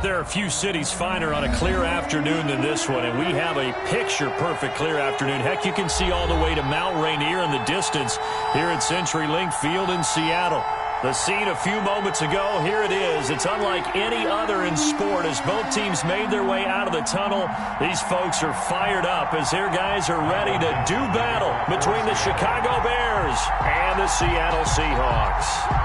There are a few cities finer on a clear afternoon than this one, and we have a picture-perfect clear afternoon. Heck, you can see all the way to Mount Rainier in the distance here at CenturyLink Field in Seattle. The scene a few moments ago, here it is. It's unlike any other in sport as both teams made their way out of the tunnel. These folks are fired up as their guys are ready to do battle between the Chicago Bears and the Seattle Seahawks.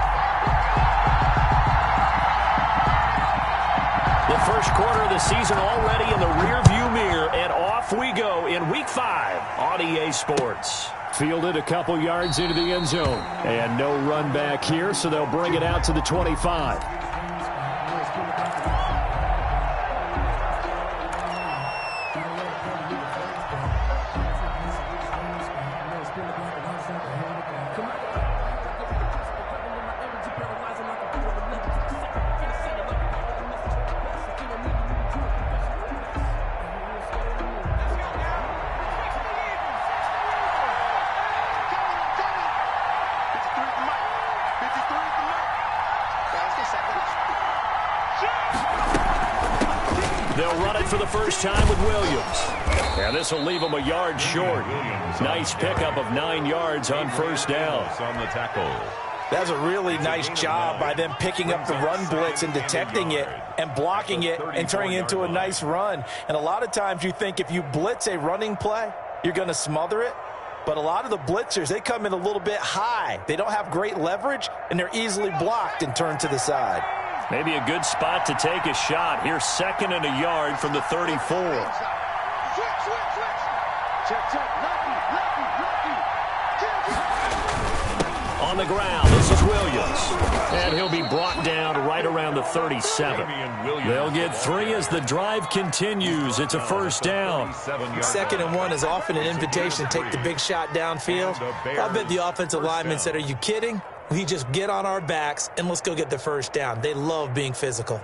The first quarter of the season already in the rearview mirror, and off we go in Week 5 on EA Sports. Fielded a couple yards into the end zone, and no run back here, so they'll bring it out to the 25. They'll run it for the first time with Williams. And this will leave them a yard short. Nice pickup of 9 yards on first down. On the tackle. That's a really nice job by them picking up the run blitz and detecting it and blocking it and turning it into a nice run. And a lot of times you think if you blitz a running play, you're going to smother it. But a lot of the blitzers, they come in a little bit high. They don't have great leverage, and they're easily blocked and turned to the side. Maybe a good spot to take a shot. Here's 2nd and a yard from the 34. On the ground, this is Williams. And he'll be brought down right around the 37. They'll get 3 as the drive continues. It's a first down. 2nd and 1 is often an invitation to take the big shot downfield. I bet the offensive linemen said, are you kidding? We just get on our backs and let's go get the first down. They love being physical.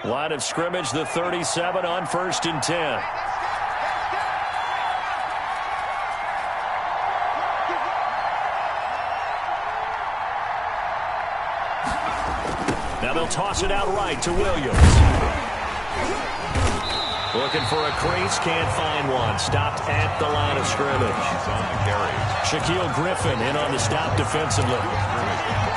Line of scrimmage, the 37 on 1st and 10. Now they'll toss it out right to Williams. Looking for a crease, can't find one. Stopped at the line of scrimmage. Shaquille Griffin in on the stop defensively.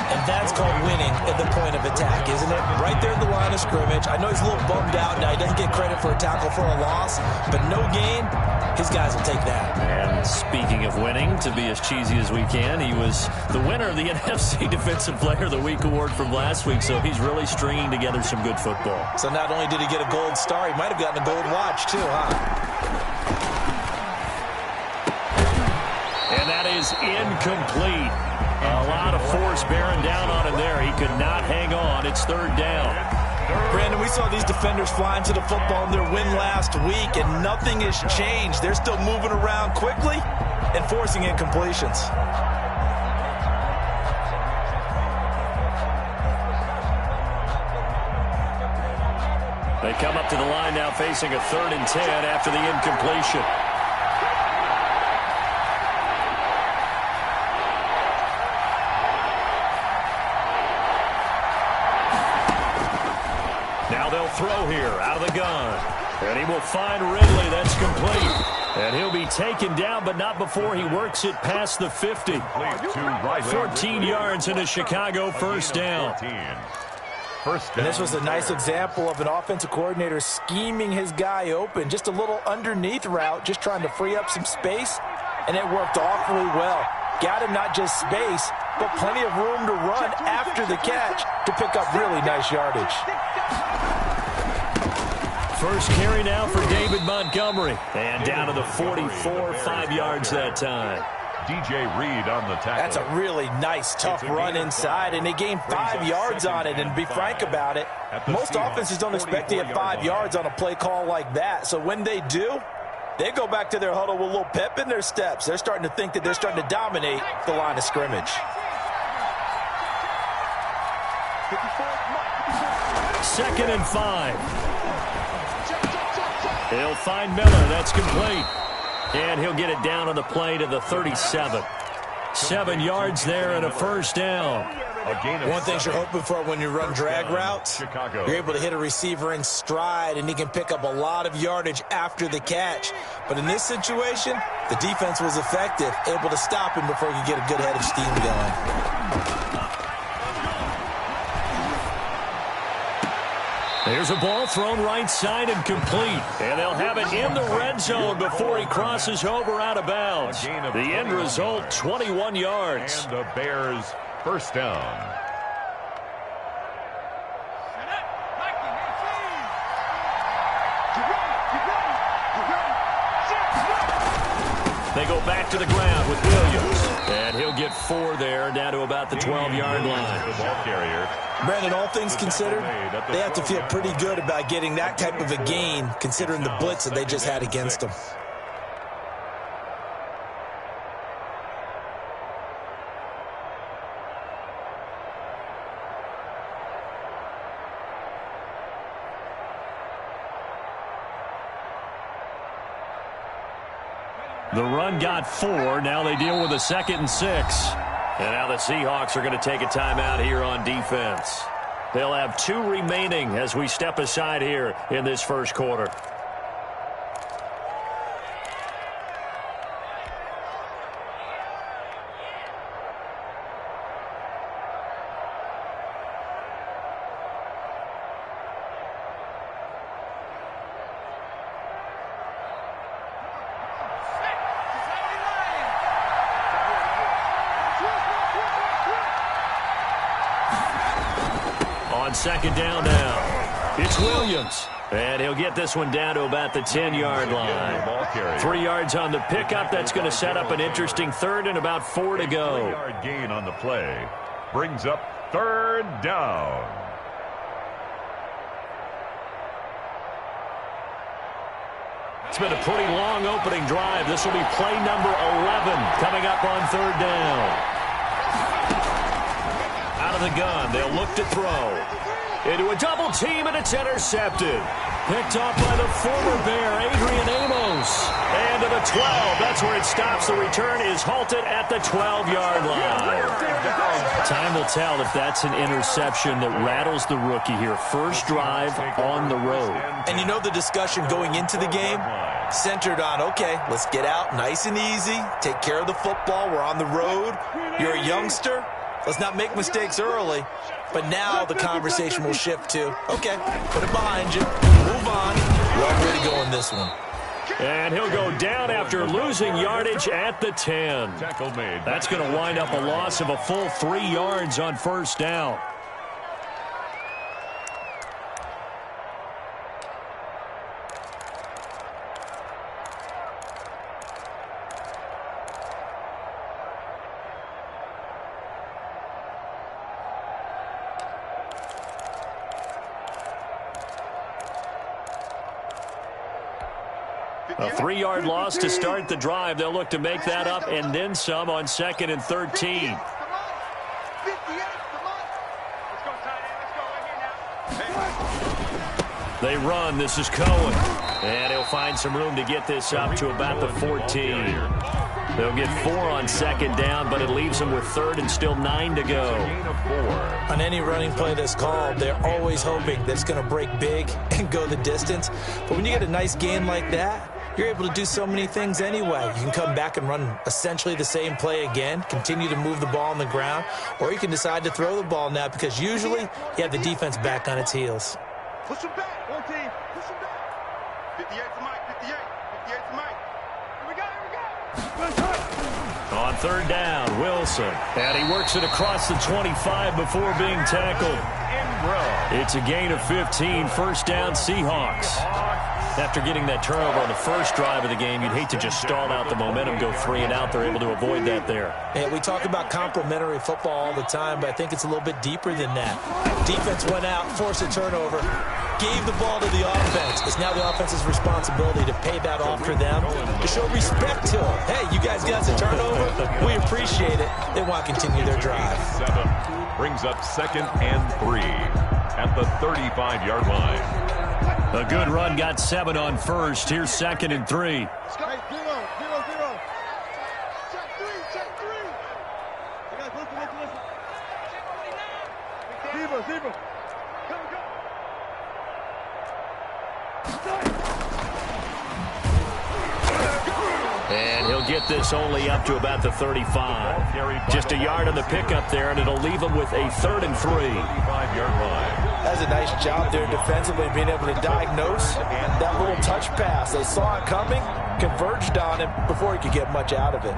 And that's called winning at the point of attack, isn't it? Right there at the line of scrimmage. I know he's a little bummed out now. He doesn't get credit for a tackle for a loss, but no gain, his guys will take that. And speaking of winning, to be as cheesy as we can, he was the winner of the NFC Defensive Player of the Week award from last week, so he's really stringing together some good football. So not only did he get a gold star, he might have gotten a gold watch too, huh? And that is incomplete. A lot of force bearing down on him there. He could not hang on. It's 3rd down. Brandon, we saw these defenders flying to the football in their win last week, and nothing has changed. They're still moving around quickly and forcing incompletions. They come up to the line now facing a 3rd and 10 after the incompletion. Throw here out of the gun. And he will find Ridley. That's complete. And he'll be taken down, but not before he works it past the 50. 14 yards in a Chicago first down. And this was a nice example of an offensive coordinator scheming his guy open. Just a little underneath route, just trying to free up some space, and it worked awfully well. Got him not just space, but plenty of room to run after the catch to pick up really nice yardage. First carry now for David Montgomery. And down to the 44, 5 yards that time. DJ Reed on the tackle. That's a really nice, tough run inside, and they gained 5 yards on it. And to be frank about it, most offenses don't expect to get 5 yards on a play call like that. So when they do, they go back to their huddle with a little pep in their steps. They're starting to think that they're starting to dominate the line of scrimmage. 2nd and 5. He'll find Miller. That's complete. And he'll get it down on the play to the 37. 7 yards there and a first down. One thing you're hoping for when you run drag routes, you're able to hit a receiver in stride, and he can pick up a lot of yardage after the catch. But in this situation, the defense was effective, able to stop him before he could get a good head of steam going. There's a ball thrown right side and complete. And they'll have it in the red zone before he crosses over out of bounds. The end result, 21 yards. And the Bears first down. They go back to the ground with Williams. And he'll get 4 there, down to about the 12-yard line. The ball carrier. Brandon, all things considered, they have to feel pretty good about getting that type of a gain, considering the blitz that they just had against them. The run got 4. Now they deal with a 2nd and 6. And now the Seahawks are going to take a timeout here on defense. They'll have 2 remaining as we step aside here in this first quarter. On 2nd down now, it's Williams. And he'll get this one down to about the 10-yard line. 3 yards on the pickup. That's going to set up an interesting 3rd and about 4 to go. 3-yard gain on the play. Brings up 3rd down. It's been a pretty long opening drive. This will be play number 11 coming up on 3rd down. Out of the gun, they'll look to throw. Into a double team, and it's intercepted. Picked off by the former Bear, Adrian Amos. And to the 12. That's where it stops. The return is halted at the 12-yard line. Time will tell if that's an interception that rattles the rookie here. First drive on the road. And you know the discussion going into the game centered on, okay, let's get out nice and easy, take care of the football, we're on the road, you're a youngster, let's not make mistakes early. But now the conversation will shift to, okay, put it behind you, move on, we're ready to go in this one. And he'll go down after losing yardage at the 10. That's going to wind up a loss of a full 3 yards on first down. A 3-yard loss to start the drive. They'll look to make that up and then some on 2nd and 13. They run. This is Cohen. And he'll find some room to get this up to about the 14. They'll get 4 on 2nd down, but it leaves them with 3rd and still 9 to go. On any running play that's called, they're always hoping that it's going to break big and go the distance. But when you get a nice gain like that, you're able to do so many things anyway. You can come back and run essentially the same play again, continue to move the ball on the ground, or you can decide to throw the ball now because usually you have the defense back on its heels. Push him back, one team. Push him back. 58 to Mike, 58. 58 to Mike. Here we go. On 3rd down, Wilson. And he works it across the 25 before being tackled. It's a gain of 15. First down, Seahawks. After getting that turnover on the first drive of the game, you'd hate to just stall out the momentum, go 3 and out. They're able to avoid that there. Yeah, we talk about complementary football all the time, but I think it's a little bit deeper than that. Defense went out, forced a turnover, gave the ball to the offense. It's now the offense's responsibility to pay that off for them, to show respect to them. Hey, you guys got the turnover. We appreciate it. They want to continue their drive. 7 brings up 2nd and 3 at the 35-yard line. A good run got 7 on first. Here's 2nd and 3. Check 3. Zebra. Go. And he'll get this only up to about the 35. Just a yard on the pickup there, and it'll leave him with a 3rd and 3. 35-yard line. That's a nice job there defensively, being able to diagnose that little touch pass. They saw it coming, converged on him before he could get much out of it.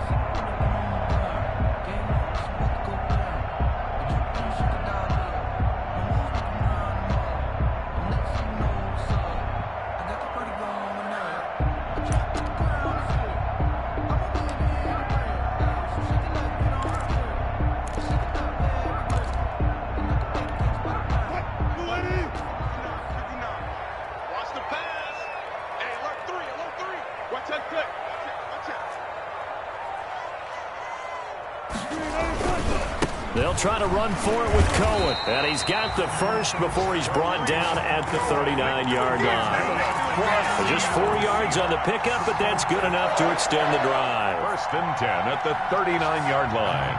They'll try to run for it with Cohen. And he's got the first before he's brought down at the 39-yard line. Just 4 yards on the pickup, but that's good enough to extend the drive. 1st and 10 at the 39-yard line.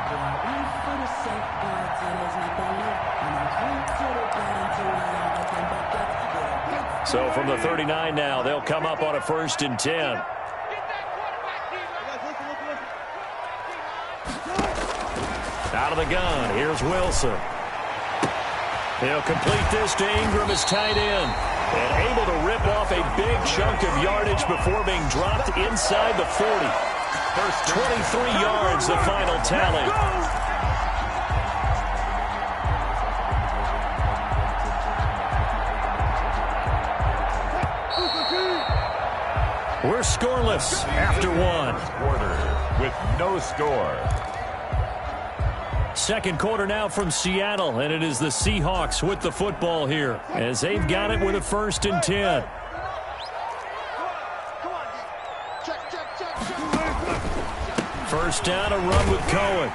So from the 39 now, they'll come up on a 1st and 10. Out of the gun, here's Wilson. He'll complete this to Ingram as tight end. And able to rip off a big chunk of yardage before being dropped inside the 40. 23 yards, the final tally. We're scoreless after 1. Quarter with no score. Second quarter now from Seattle, and it is the Seahawks with the football here as they've got it with a 1st and 10. First down, a run with Cohen.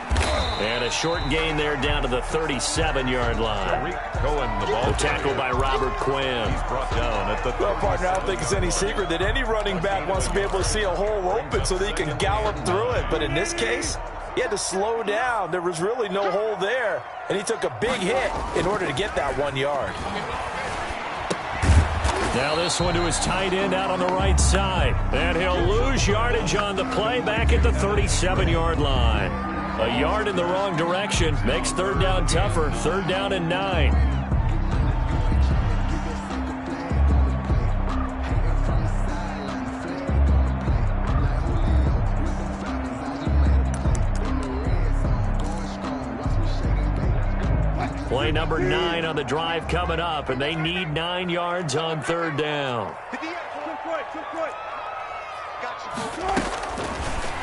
And a short gain there down to the 37-yard line. Cohen, the ball tackled by Robert Quinn. He's brought down at the 30. Well, partner, I don't think it's any secret that any running back wants to be able to see a hole open so that he can gallop through it. But in this case, he had to slow down. There was really no hole there, and he took a big hit in order to get that 1 yard. Now this one to his tight end out on the right side. And he'll lose yardage on the play back at the 37-yard line. A yard in the wrong direction makes 3rd down tougher. 3rd down and 9. Play number 9 on the drive coming up, and they need 9 yards on 3rd down.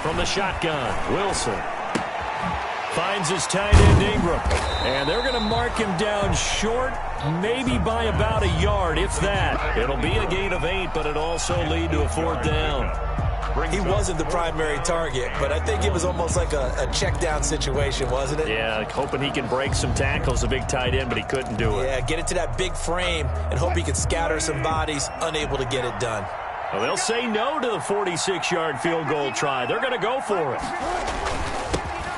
From the shotgun, Wilson finds his tight end Ingram, and they're going to mark him down short, maybe by about a yard, if that. It'll be a gain of 8, but it also lead to a 4th down. He wasn't the primary target, but I think it was almost like a check down situation, wasn't it? Yeah, hoping he can break some tackles, a big tight end, but he couldn't do it. Yeah, get it to that big frame and hope he can scatter some bodies, unable to get it done. Well, they'll say no to the 46-yard field goal try. They're going to go for it.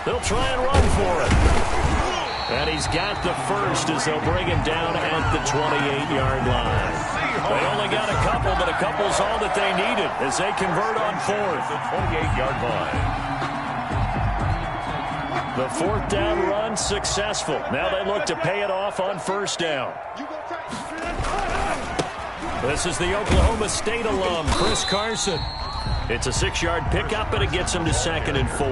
They'll try and run for it. And he's got the first as they'll bring him down at the 28-yard line. They only got a couple, but a couple's all that they needed as they convert on 4th. The 28-yard line. The 4th down run successful. Now they look to pay it off on 1st down. This is the Oklahoma State alum, Chris Carson. It's a 6-yard pickup, and it gets him to 2nd and 4.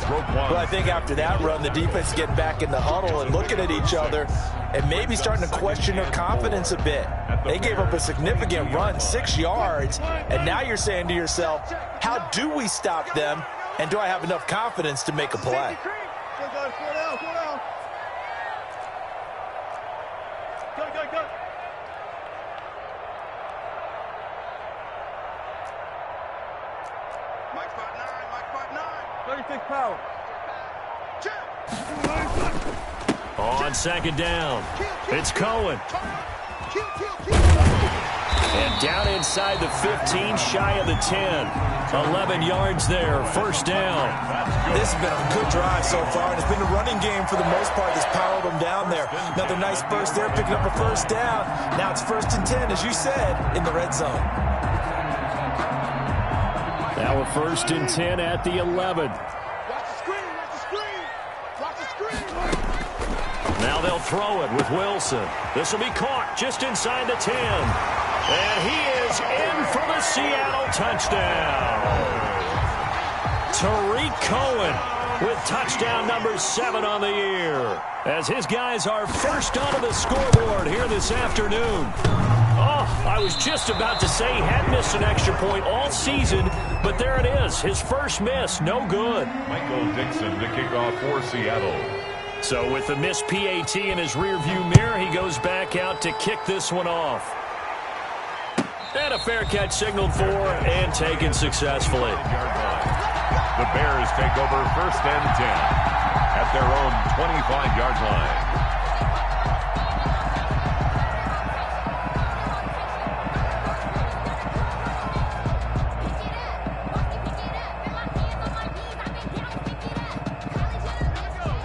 Well, I think after that run, the defense getting back in the huddle and looking at each other and maybe starting to question their confidence a bit. They gave up a significant run, 6 yards, and now you're saying to yourself, how do we stop them, and do I have enough confidence to make a play? Go. Mike spot 9. 36 power. On 2nd down, it's Cohen. And down inside the 15, shy of the 10. 11 yards there, first down. This has been a good drive so far, and it's been a running game for the most part that's powered them down there. Another nice burst there, picking up a first down. Now it's 1st and 10, as you said, in the red zone. Now we're 1st and 10 at the 11. Now they'll throw it with Wilson. This will be caught just inside the 10. And he is in for the Seattle touchdown. Tariq Cohen with touchdown number 7 on the year, as his guys are first onto the scoreboard here this afternoon. Oh, I was just about to say he had missed an extra point all season, but there it is. His first miss, no good. Michael Dixon to kick off for Seattle. So with the missed PAT in his rearview mirror, he goes back out to kick this one off. And a fair catch signaled for and taken successfully. The Bears take over 1st and 10 at their own 25-yard line.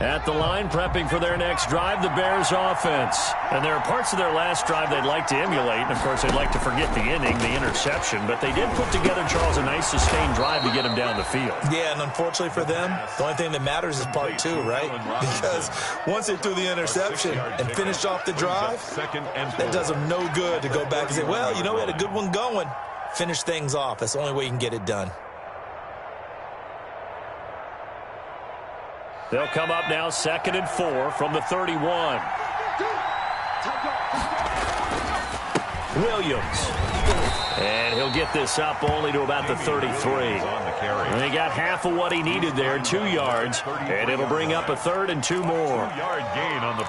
At the line, prepping for their next drive, the Bears offense. And there are parts of their last drive they'd like to emulate. And, of course, they'd like to forget the inning, the interception. But they did put together, Charles, a nice sustained drive to get him down the field. Yeah, and unfortunately for them, the only thing that matters is part 2, right? Because once they threw the interception and finished off the drive, that does them no good to go back and say, well, you know, we had a good one going. Finish things off. That's the only way you can get it done. They'll come up now 2nd and 4 from the 31. Williams. And he'll get this up only to about the 33. And he got half of what he needed there, 2 yards. And it'll bring up a 3rd and 2 more.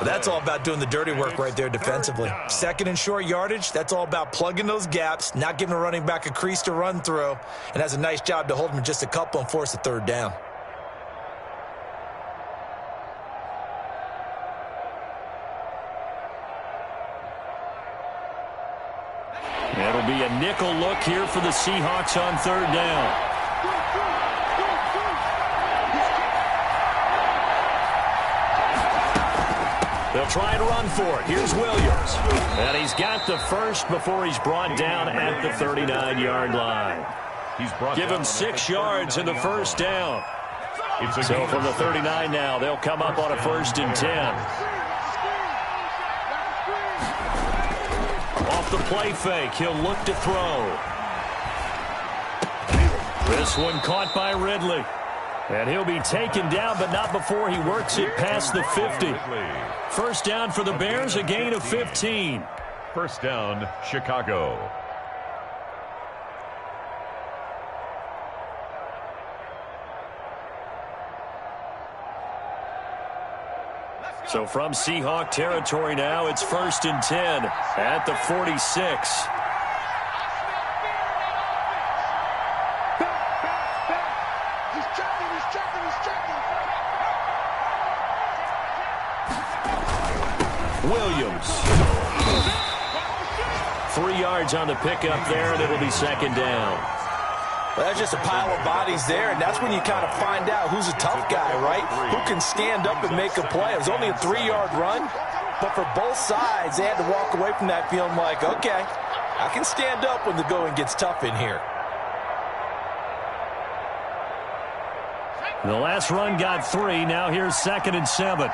That's all about doing the dirty work right there defensively. 2nd and short yardage, that's all about plugging those gaps, not giving a running back a crease to run through, and has a nice job to hold him just a couple and force a 3rd down. It'll be a nickel look here for the Seahawks on 3rd down. They'll try and run for it. Here's Williams. And he's got the first before he's brought down at the 39-yard line. Give him 6 yards in the first down. So from the 39 now, they'll come up on a 1st and 10. Off the play fake, he'll look to throw. This one caught by Ridley. And he'll be taken down, but not before he works it past the 50. First down for the Bears, a gain of 15. First down, Chicago. So from Seahawk territory now, it's 1st and 10 at the 46. Williams. 3 yards on the pickup there, and it'll be 2nd down. Well, that's just a pile of bodies there, and that's when you kind of find out who's a tough guy, right? Who can stand up and make a play. It was only a 3-yard run, but for both sides, they had to walk away from that feeling like, okay, I can stand up when the going gets tough in here. The last run got 3. Now here's 2nd and 7.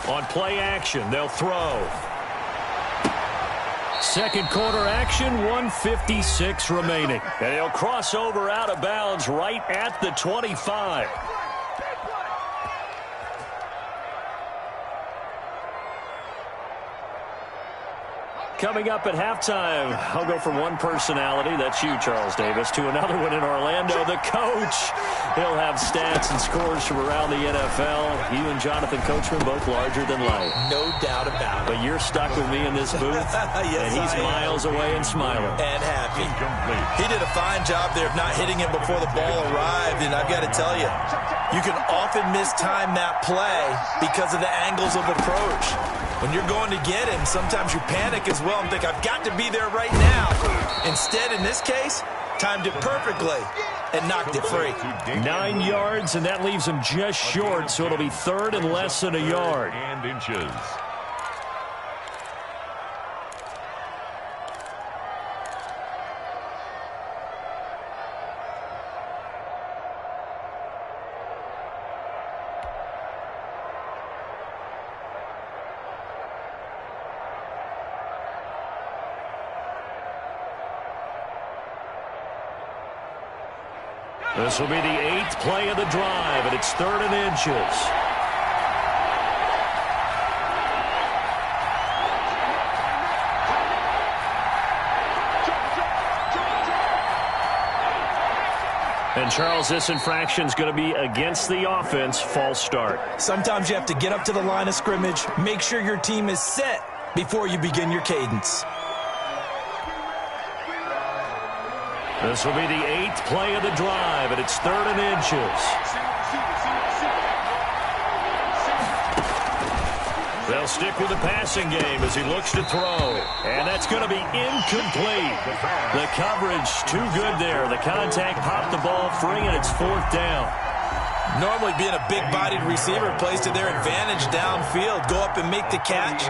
On play action, they'll throw. Second quarter action, 1:56 remaining. And he'll cross over out of bounds right at the 25. Coming up at halftime, I'll go from one personality, that's you, Charles Davis, to another one in Orlando, the coach. He'll have stats and scores from around the NFL. You and Jonathan Coachman, both larger than life. No doubt about it. But you're stuck with me in this booth, yes, and he's miles away and smiling. And happy. He did a fine job there of not hitting him before the ball arrived, and I've got to tell you, you can often mistime that play because of the angles of approach. When you're going to get him, sometimes you panic as well and think, I've got to be there right now. Instead, in this case, timed it perfectly and knocked it free. 9 yards, and that leaves him just short, so it'll be third and less than a yard. And inches. This will be the 8th play of the drive, and it's 3rd and inches. And, Charles, this infraction is going to be against the offense. False start. Sometimes you have to get up to the line of scrimmage, make sure your team is set before you begin your cadence. This will be the 8th play of the drive, and it's 3rd and inches. They'll stick with the passing game as he looks to throw. And that's going to be incomplete. The coverage too good there. The contact popped the ball free, and it's 4th down. Normally being a big-bodied receiver plays to their advantage downfield. Go up and make the catch,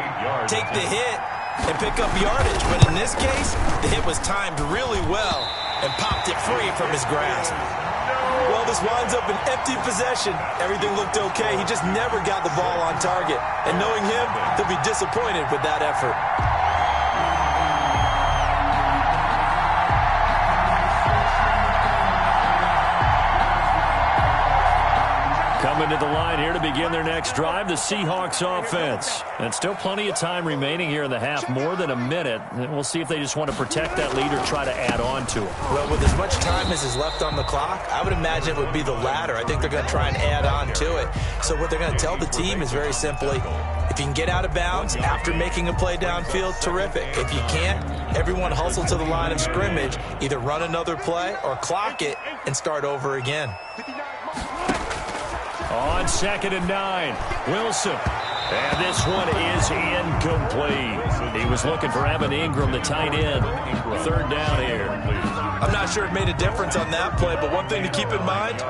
take the hit, and pick up yardage. But in this case, the hit was timed really well and popped it free from his grasp. Well, this winds up an empty possession. Everything looked okay. He just never got the ball on target. And knowing him, he'll be disappointed with that effort. Coming to the line here to begin their next drive, the Seahawks offense. And still plenty of time remaining here in the half, more than a minute. And we'll see if they just want to protect that lead or try to add on to it. Well, with as much time as is left on the clock, I would imagine it would be the latter. I think they're going to try and add on to it. So what they're going to tell the team is very simply, if you can get out of bounds after making a play downfield, terrific. If you can't, everyone hustle to the line of scrimmage, either run another play or clock it and start over again. On 2nd and 9, Wilson. And this one is incomplete. He was looking for Evan Ingram, the tight end. 3rd down here. I'm not sure it made a difference on that play, but one thing to keep in mind,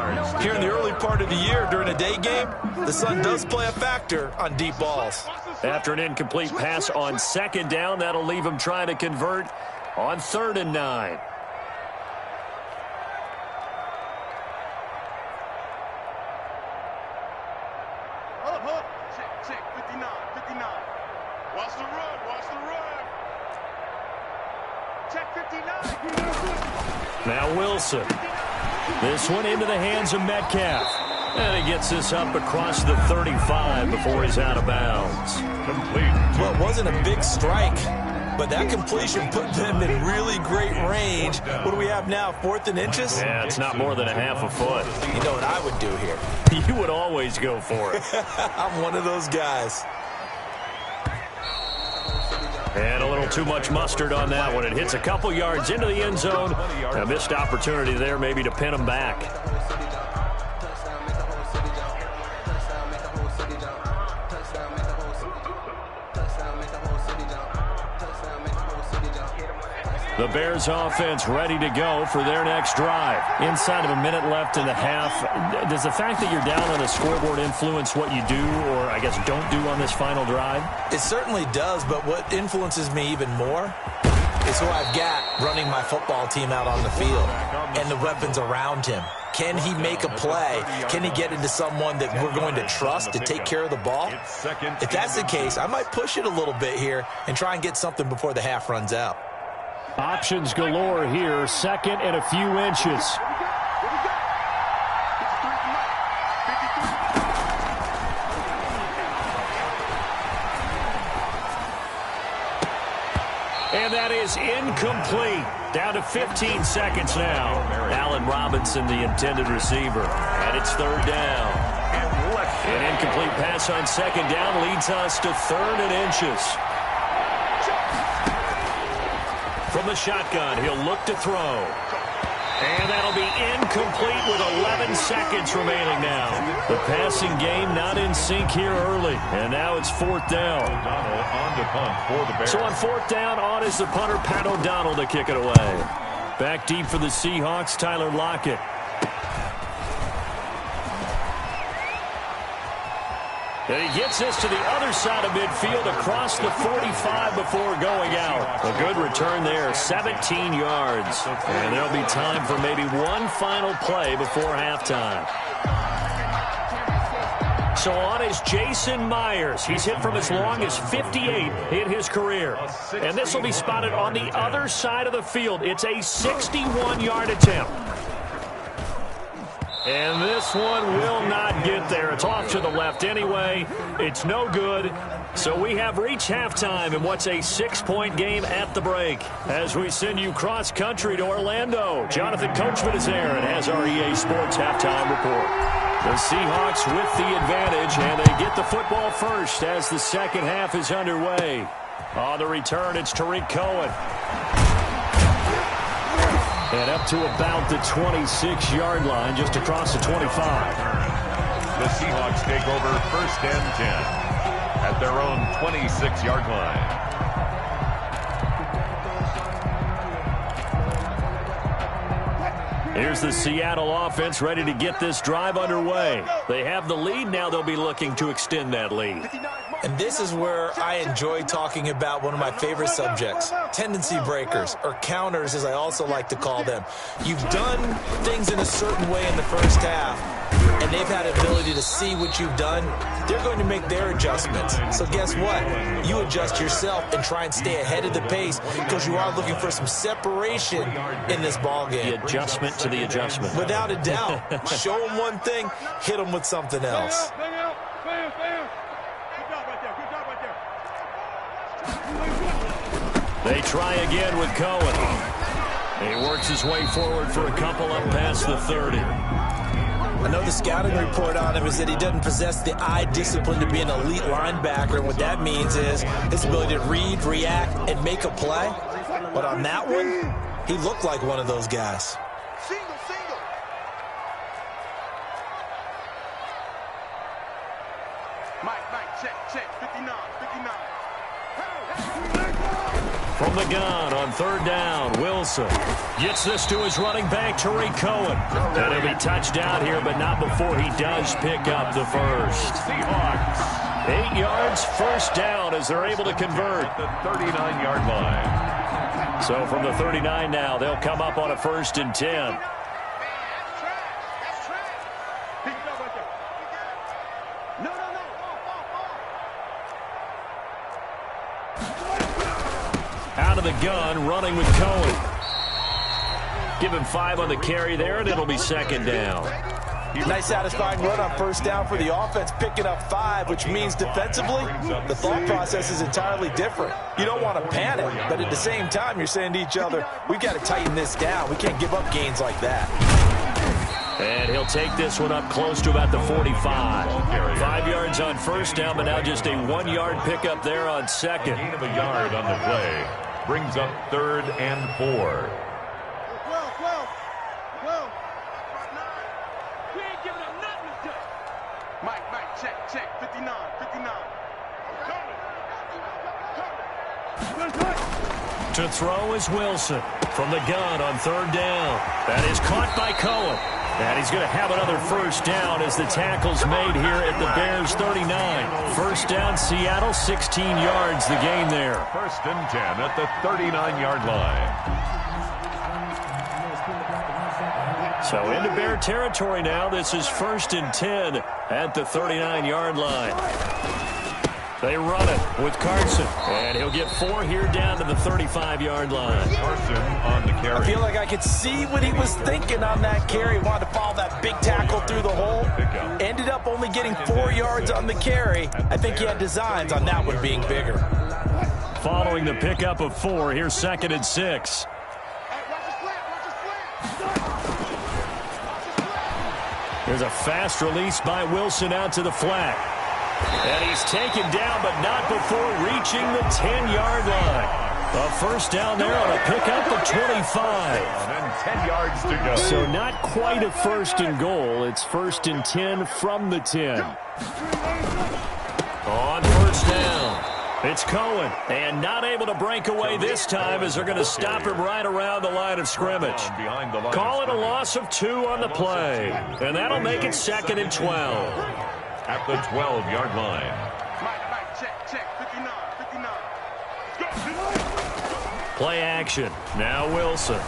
here in the early part of the year during a day game, the sun does play a factor on deep balls. After an incomplete pass on 2nd down, that'll leave him trying to convert on 3rd and 9. Check, 59. Watch the run. Check 59. Now Wilson. This one into the hands of Metcalf. And he gets this up across the 35 before he's out of bounds. Complete. Well, it wasn't a big strike, but that completion put them in really great range. What do we have now, 4th and inches? Yeah, it's not more than a half a foot. You know what I would do here? You would always go for it. I'm one of those guys. And a little too much mustard on that one. It hits a couple yards into the end zone. A missed opportunity there maybe to pin him back. The Bears offense ready to go for their next drive. Inside of a minute left in the half, does the fact that you're down on the scoreboard influence what you do or, I guess, don't do on this final drive? It certainly does, but what influences me even more is who I've got running my football team out on the field and the weapons around him. Can he make a play? Can he get into someone that we're going to trust to take care of the ball? If that's the case, I might push it a little bit here and try and get something before the half runs out. Options galore here. 2nd and a few inches. And that is incomplete. Down to 15 seconds now. Allen Robinson, the intended receiver. And it's third down. An incomplete pass on second down leads us to 3rd and inches. From the shotgun, he'll look to throw. And that'll be incomplete with 11 seconds remaining now. The passing game not in sync here early. And now it's 4th down. On to punt for the Bears. So on 4th down, on is the punter, Pat O'Donnell, to kick it away. Back deep for the Seahawks, Tyler Lockett. And he gets this to the other side of midfield across the 45 before going out. A good return there, 17 yards. And there'll be time for maybe one final play before halftime. So on is Jason Myers. He's hit from as long as 58 in his career. And this will be spotted on the other side of the field. It's a 61-yard attempt. And this one will not get there. It's off to the left anyway. It's no good. So we have reached halftime in what's a 6-point game at the break. As we send you cross-country to Orlando, Jonathan Coachman is there and has our EA Sports halftime report. The Seahawks with the advantage, and they get the football first as the second half is underway. On the return, it's Tariq Cohen. And up to about the 26-yard line, just across the 25. The Seahawks take over 1st and 10 at their own 26-yard line. Here's the Seattle offense ready to get this drive underway. They have the lead now. They'll be looking to extend that lead. And this is where I enjoy talking about one of my favorite subjects, tendency breakers, or counters as I also like to call them. You've done things in a certain way in the first half, and they've had the ability to see what you've done. They're going to make their adjustments. So guess what? You adjust yourself and try and stay ahead of the pace because you are looking for some separation in this ball game. The adjustment to the adjustment. Without a doubt. Show them one thing, hit them with something else. They try again with Cohen. He works his way forward for a couple up past the 30. I know the scouting report on him is that he doesn't possess the eye discipline to be an elite linebacker. And what that means is his ability to read, react, and make a play. But on that one, he looked like one of those guys. Single. Mike, check, 59. From the gun on 3rd down, Wilson gets this to his running back, Tariq Cohen. And he'll be touched down here, but not before he does pick up the first. Seahawks. 8 yards, 1st down as they're able to convert. The 39-yard line. So from the 39 now, they'll come up on a 1st and 10. Out of the gun, running with Cohen. Give him 5 on the carry there, and it'll be 2nd down. Nice satisfying run on 1st down for the offense, picking up 5, which means defensively, the thought process is entirely different. You don't want to panic, but at the same time, you're saying to each other, we've got to tighten this down. We can't give up gains like that. And he'll take this one up close to about the 45. 5 yards on 1st down, but now just a 1-yard pickup there on 2nd. Gain of a yard on the play brings up 3rd and 4. We ain't giving up nothing to Mike, check, 59. To throw is Wilson from the gun on 3rd down. That is caught by Cohen. And he's going to have another 1st down as the tackle's made here at the Bears 39. 1st down, Seattle, 16 yards the gain there. 1st and 10 at the 39-yard line. So into Bear territory now. This is 1st and 10 at the 39-yard line. They run it with Carson, and he'll get 4 here down to the 35-yard line. Carson on the carry. I feel like I could see what he was thinking on that carry. Wanted to follow that big tackle through the hole. Ended up only getting 4 yards on the carry. I think he had designs on that one being bigger. following the pickup of 4. Here's 2nd and 6. There's a fast release by Wilson out to the flat. And he's taken down, but not before reaching the 10-yard line. A first down there on a pickup of 25. And 10 yards to go. So not quite a 1st and goal. It's 1st and 10 from the 10. On 1st down, it's Cohen. And not able to break away this time as they're going to stop him right around the line of scrimmage. Call it a loss of 2 on the play. And that'll make it 2nd and 12. At the 12-yard line. Check, 59. Play action. Now Wilson.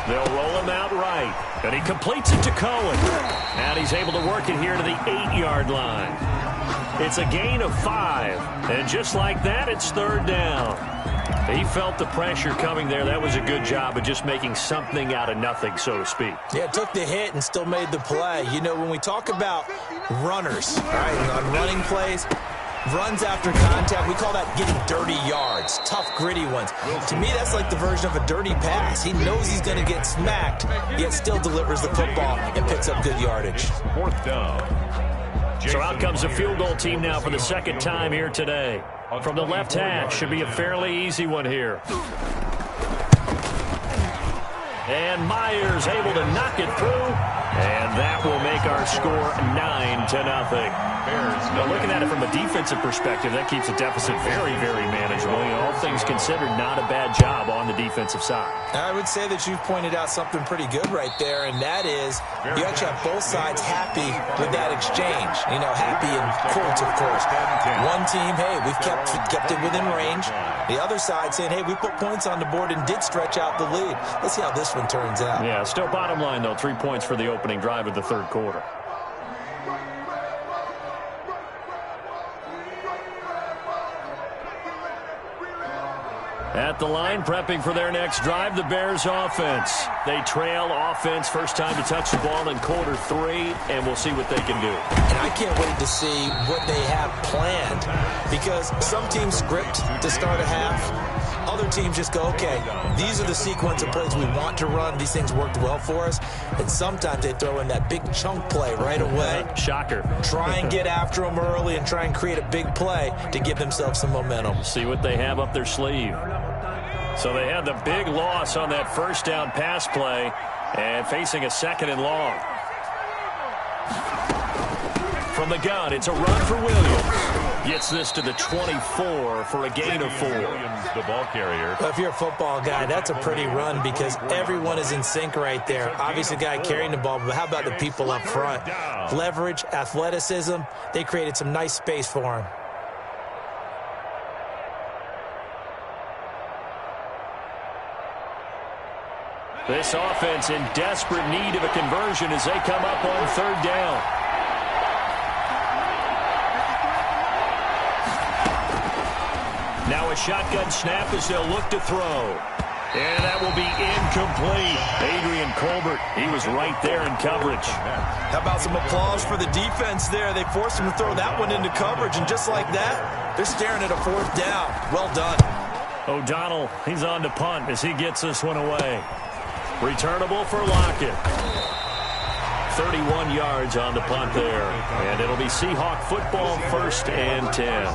They'll roll him out right. And he completes it to Cohen. And he's able to work it here to the 8-yard line. It's a gain of 5. And just like that, it's 3rd down. He felt the pressure coming there. That was a good job of just making something out of nothing, so to speak. Yeah, took the hit and still made the play. You know, when we talk about runners, right, on running plays, runs after contact, we call that getting dirty yards, tough, gritty ones. To me, that's like the version of a dirty pass. He knows he's going to get smacked, yet still delivers the football and picks up good yardage. 4th down. So out comes the field goal team now for the 2nd time here today. From the left hash, should be a fairly easy one here. And Myers able to knock it through. And that will make our score 9-0. Now, looking at it from a defensive perspective, that keeps the deficit very, very manageable. You know, all things considered, not a bad job on the defensive side. I would say that you've pointed out something pretty good right there, and that is you actually have both sides happy with that exchange. You know, happy in quotes, of course. One team, hey, we've kept it within range. The other side saying, hey, we put points on the board and did stretch out the lead. Let's see how this one turns out. Yeah, still bottom line, though, 3 points for the opening drive of the 3rd quarter. At the line, prepping for their next drive, the Bears offense. They trail offense, first time to touch the ball in quarter 3, and we'll see what they can do. And I can't wait to see what they have planned, because some teams script to start a half. Other teams just go, okay, these are the sequence of plays we want to run. These things worked well for us. And sometimes they throw in that big chunk play right away. Shocker. Try and get after them early and try and create a big play to give themselves some momentum. See what they have up their sleeve. So they had the big loss on that first down pass play and facing a 2nd and long. From the gun, it's a run for Williams. Gets this to the 24 for a gain of 4. Williams, the ball carrier. Well, if you're a football guy, that's a pretty run because everyone is in sync right there. Obviously, the guy carrying the ball, but how about the people up front? Leverage, athleticism, they created some nice space for him. This offense in desperate need of a conversion as they come up on 3rd down. Now a shotgun snap as they'll look to throw. And that will be incomplete. Adrian Colbert, he was right there in coverage. How about some applause for the defense there? They forced him to throw that one into coverage, and just like that, they're staring at a 4th down. Well done. O'Donnell, he's on to punt as he gets this one away. Returnable for Lockett. 31 yards on the punt there. And it'll be Seahawk football, 1st and 10.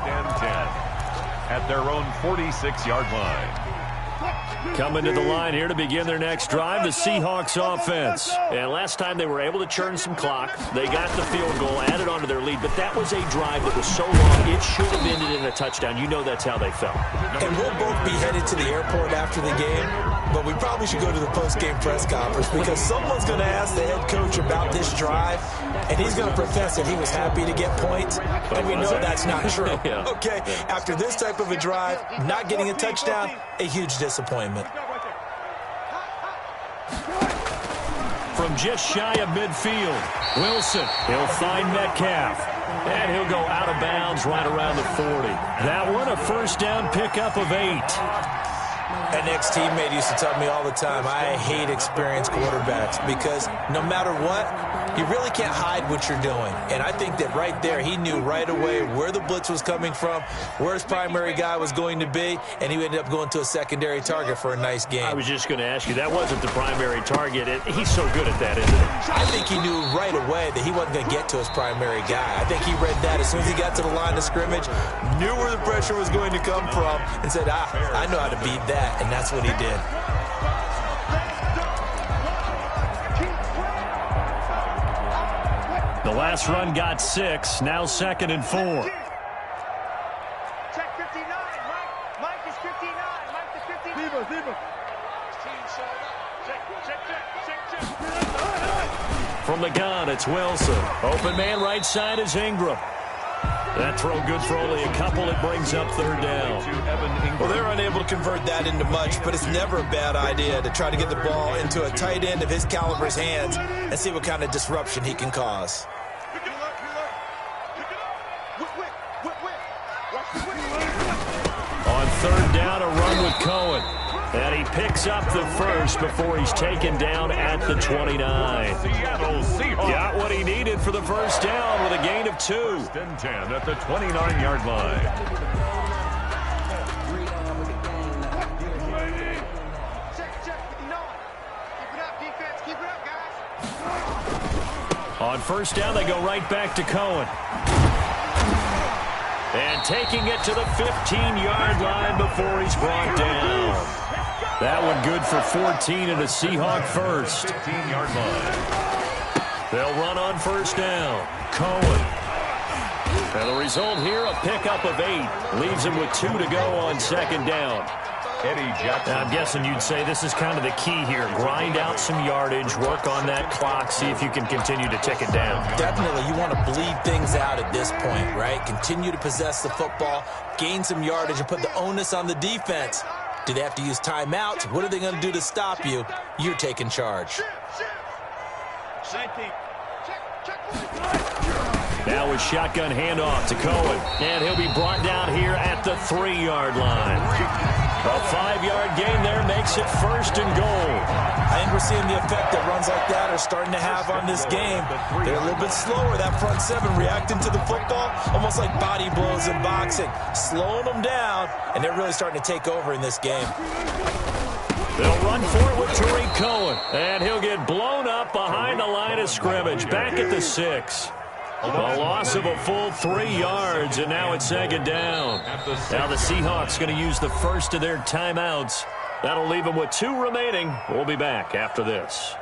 At their own 46-yard line. Coming to the line here to begin their next drive, the Seahawks offense. And last time they were able to churn some clock. They got the field goal, added on to their lead, but that was a drive that was so long, it should have ended in a touchdown. You know that's how they felt. And we'll both be headed to the airport after the game, but we probably should go to the post-game press conference because someone's going to ask the head coach about this drive, and he's going to profess that he was happy to get points, and we know that's not true. Yeah. Okay, after this type of a drive, not getting a touchdown, a huge disappointment. From just shy of midfield, Wilson, he'll find Metcalf. And he'll go out of bounds right around the 40. That one a first down pickup of 8. An ex-teammate used to tell me all the time, I hate experienced quarterbacks because no matter what, you really can't hide what you're doing. And I think that right there, he knew right away where the blitz was coming from, where his primary guy was going to be, and he ended up going to a secondary target for a nice game. I was just going to ask you, that wasn't the primary target. He's so good at that, isn't he? I think he knew right away that he wasn't going to get to his primary guy. I think he read that as soon as he got to the line of scrimmage, knew where the pressure was going to come from, and said, I know how to beat that, and that's what he did. The last run got 6, now 2nd and 4. Check 59. Mike is 59. Mike is 59. Zebra. Check. From the gun, it's Wilson. Open man right side is Ingram. That throw good for only a couple. It brings up 3rd down. Well, they're unable to convert that into much, but it's never a bad idea to try to get the ball into a tight end of his caliber's hands and see what kind of disruption he can cause. On 3rd down, a run with Cohen. And he picks up the first before he's taken down at the 29. Got what he needed for the first down with a gain of 2. 1st and 10 at the 29-yard line. On 1st down, they go right back to Cohen. And taking it to the 15-yard line before he's brought down. That one good for 14 and a Seahawk first. 15-yard line. They'll run on 1st down. Cohen. And the result here, a pickup of 8. Leaves him with 2 to go on 2nd down. Eddie Jackson. Now, I'm guessing you'd say this is kind of the key here. Grind out some yardage, work on that clock, see if you can continue to tick it down. Definitely, you want to bleed things out at this point, right? Continue to possess the football, gain some yardage, and put the onus on the defense. Do they have to use timeouts? What are they going to do to stop you? You're taking charge. Now a shotgun handoff to Cohen. And he'll be brought down here at the 3-yard line. A 5-yard gain there makes it 1st and goal. I think we're seeing the effect that runs like that are starting to have on this game. They're a little bit slower, that front 7, reacting to the football, almost like body blows in boxing, slowing them down, and they're really starting to take over in this game. They'll run for it with Tariq Cohen, and he'll get blown up behind the line of scrimmage, back at the 6. A loss of a full 3 yards, and now it's 2nd down. Now the Seahawks going to use the first of their timeouts. That'll leave them with 2 remaining. We'll be back after this.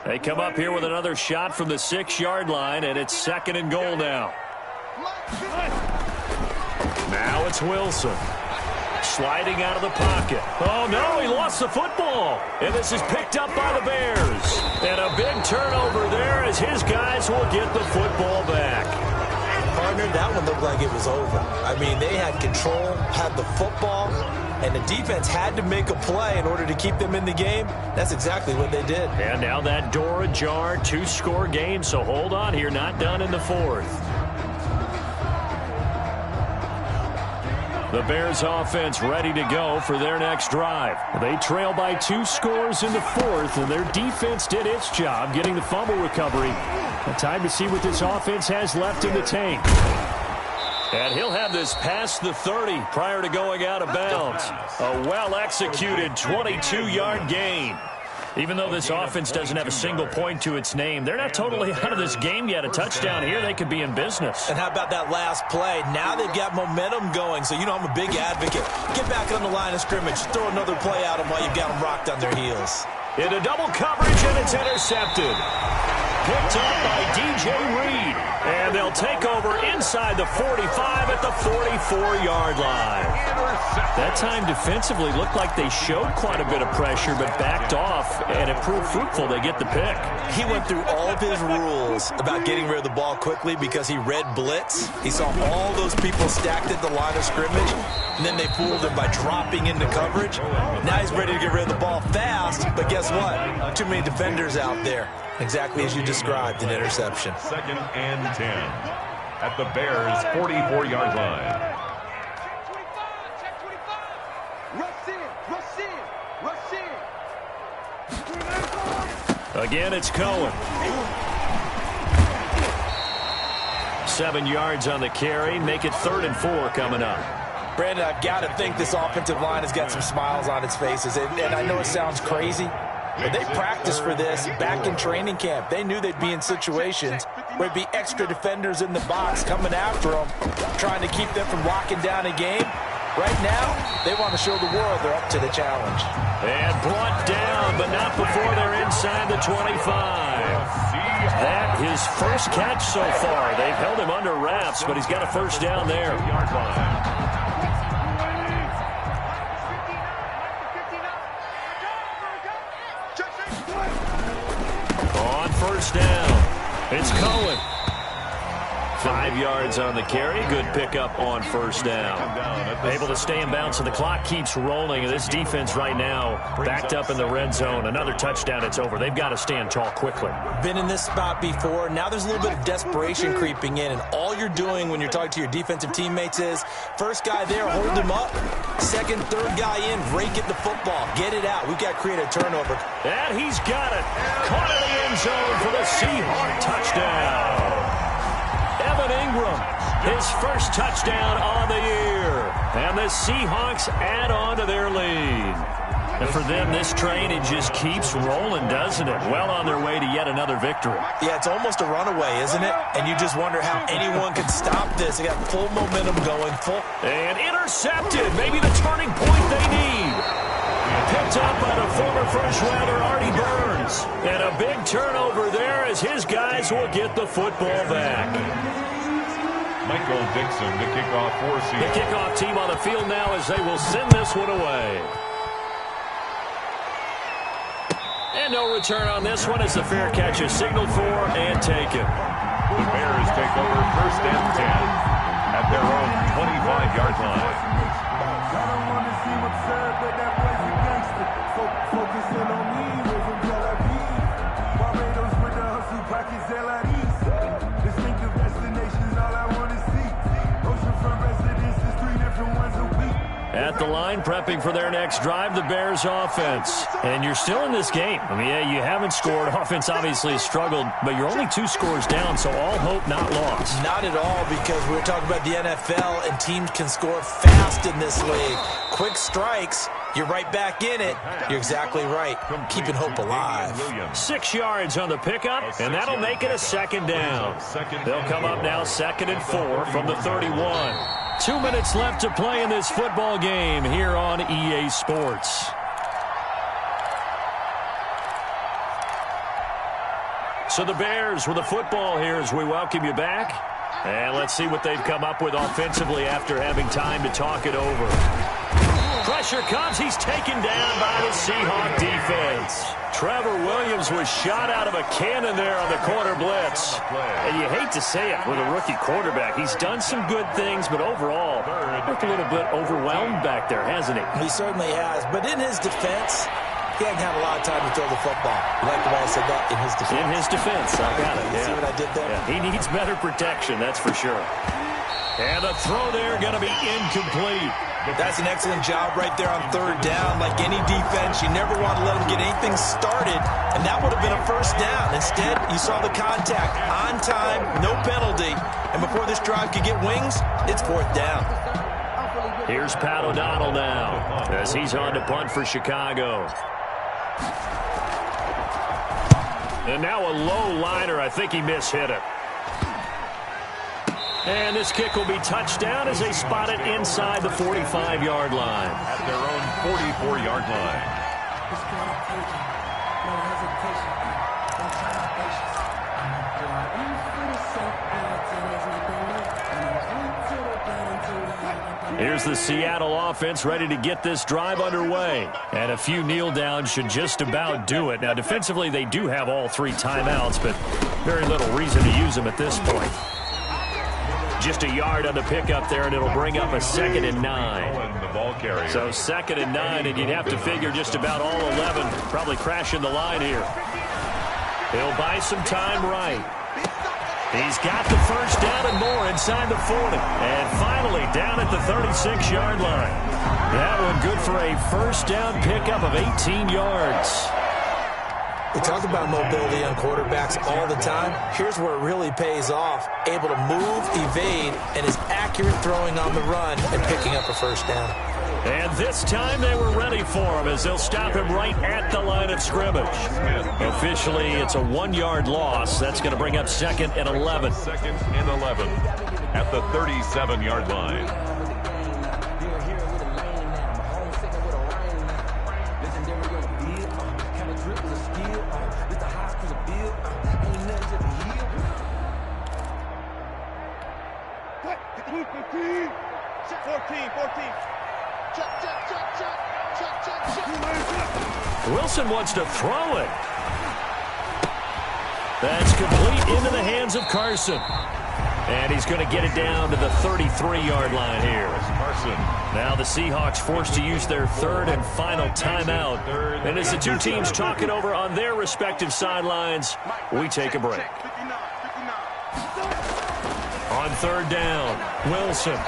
They come up here with another shot from the 6-yard line, and it's 2nd and goal now. Now it's Wilson. Sliding out of the pocket. Oh, no, he lost the football. And this is picked up by the Bears. And a big turnover there as his guys will get the football back. Partner, that one looked like it was over. I mean, they had control, had the football, and the defense had to make a play in order to keep them in the game. That's exactly what they did. And now that door ajar, 2-score game, so hold on here, not done in the 4th. The Bears offense ready to go for their next drive. They trail by 2 scores in the 4th, and their defense did its job getting the fumble recovery. Time to see what this offense has left in the tank. And he'll have this past the 30 prior to going out of bounds. A well-executed 22-yard gain. Even though this offense doesn't have a single point to its name, they're not totally out of this game yet. A touchdown here, they could be in business. And how about that last play? Now they've got momentum going, so you know I'm a big advocate. Get back on the line of scrimmage. Throw another play at them while you've got them rocked on their heels. Into double coverage, and it's intercepted. picked up by DJ Reed. And they'll take over inside the 45 at the 44-yard line. That time defensively looked like they showed quite a bit of pressure but backed off, and it proved fruitful. They get the pick. He went through all of his rules about getting rid of the ball quickly because he read blitz. He saw all those people stacked at the line of scrimmage, and then they fooled him by dropping into coverage. Now he's ready to get rid of the ball fast, but guess what? Too many defenders out there. Exactly as you described, an interception. 2nd and 10 at the Bears' 44-yard line. Check 25. Rush in. Again, it's Cohen. 7 yards on the carry. Make it 3rd and 4 coming up. Brandon, I've got to think this offensive line has got some smiles on its faces. And I know it sounds crazy, but they practiced for this back in training camp. They knew they'd be in situations where there'd be extra defenders in the box coming after them, trying to keep them from locking down a game. Right now, they want to show the world they're up to the challenge. And brought down, but not before they're inside the 25. That his first catch so far. They've held him under wraps, but he's got a first down there. On first down, it's Cohen. 5 yards on the carry. Good pickup on first down. Able to stay in bounds, so the clock keeps rolling. This defense right now backed up in the red zone. Another touchdown, it's over. They've got to stand tall quickly. Been in this spot before. Now there's a little bit of desperation creeping in, and all you're doing when you're talking to your defensive teammates is first guy there, hold him up. Second, third guy in, rake at the football. Get it out. We've got to create a turnover. And he's got it. Caught in the end zone for the Seahawk touchdown. Evan Ingram, his first touchdown on the year. And the Seahawks add on to their lead. And for them, this train, it just keeps rolling, doesn't it? Well on their way to yet another victory. Yeah, it's almost a runaway, isn't it? And you just wonder how anyone can stop this. They got full momentum going. And intercepted. Maybe the turning point they need. Picked up by the former first-rounder Artie Burns. And a big turnover there as his guys will get the football back. Michael Dixon to kick off for Seattle. The kickoff team on the field now as they will send this one away. And no return on this one as the fair catch is signaled for and taken. The Bears take over 1st and 10 at their own 25-yard line. At the line, prepping for their next drive, the Bears offense. And you're still in this game. I mean, yeah, you haven't scored. Offense obviously has struggled, but you're only 2 scores down, so all hope not lost. Not at all, because we're talking about the NFL, and teams can score fast in this league. Quick strikes, you're right back in it. You're exactly right. Keeping hope alive. 6 yards on the pickup, and that'll make it a 2nd down. They'll come up now 2nd and 4 from the 31. 2 minutes left to play in this football game here on EA Sports. So the Bears with the football here as we welcome you back. And let's see what they've come up with offensively after having time to talk it over. Pressure comes. He's taken down by the Seahawk defense. Trevor Williams was shot out of a cannon there on the corner blitz. And you hate to say it with a rookie quarterback. He's done some good things, but overall, looked a little bit overwhelmed back there, hasn't he? He certainly has. But in his defense, he hadn't had a lot of time to throw the football. You like the way I said that? In his defense. In his defense. I got it. See what I did there? Yeah. He needs better protection, that's for sure. And the throw there going to be incomplete. That's an excellent job right there on 3rd down. Like any defense, you never want to let them get anything started, and that would have been a 1st down. Instead, you saw the contact on time, no penalty, and before this drive could get wings, it's 4th down. Here's Pat O'Donnell now as he's on to punt for Chicago. And now a low liner. I think he mishit it. And this kick will be touchdown as they spot it inside the 45-yard line. At their own 44-yard line. Here's the Seattle offense ready to get this drive underway. And a few kneel downs should just about do it. Now, defensively, they do have all 3 timeouts, but very little reason to use them at this point. Just a yard on the pickup there, and it'll bring up a 2nd and 9. The ball carrier. So 2nd and 9, and you'd have to figure just about all 11 probably crashing the line here. He'll buy some time right. He's got the first down and more inside the 40. And finally down at the 36-yard line. That one good for a first down pickup of 18 yards. We talk about mobility on quarterbacks all the time. Here's where it really pays off. Able to move, evade, and is accurate throwing on the run and picking up a first down. And this time they were ready for him as they'll stop him right at the line of scrimmage. Officially, it's a 1-yard loss. That's going to bring up 2nd and 11. 2nd and 11 at the 37-yard line. Wilson wants to throw it. That's complete into the hands of Carson. And he's going to get it down to the 33-yard line here. Carson. Now the Seahawks forced to use their 3rd and final timeout. And as the two teams talk it over on their respective sidelines, we take a break. On 3rd down, Wilson.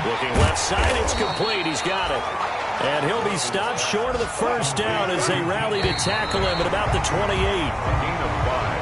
Looking left side, it's complete. He's got it. And he'll be stopped short of the first down as they rally to tackle him at about the 28. Gain of 5.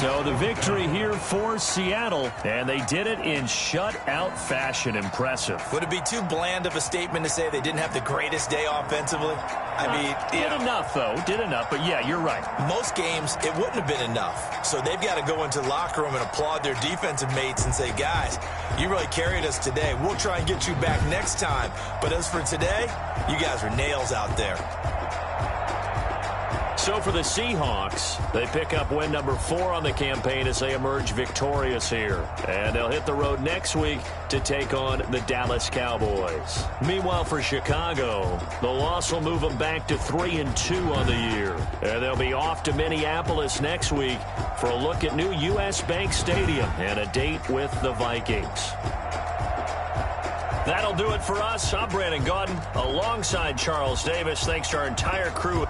So the victory here for Seattle, and they did it in shutout fashion. Impressive. Would it be too bland of a statement to say they didn't have the greatest day offensively? I mean, did enough, though. Did enough, but yeah, you're right. Most games, it wouldn't have been enough. So they've got to go into the locker room and applaud their defensive mates and say, guys, you really carried us today. We'll try and get you back next time. But as for today, you guys were nails out there. So for the Seahawks, they pick up win number 4 on the campaign as they emerge victorious here. And they'll hit the road next week to take on the Dallas Cowboys. Meanwhile, for Chicago, the loss will move them back to 3-2 on the year. And they'll be off to Minneapolis next week for a look at new U.S. Bank Stadium and a date with the Vikings. That'll do it for us. I'm Brandon Gaudin alongside Charles Davis. Thanks to our entire crew.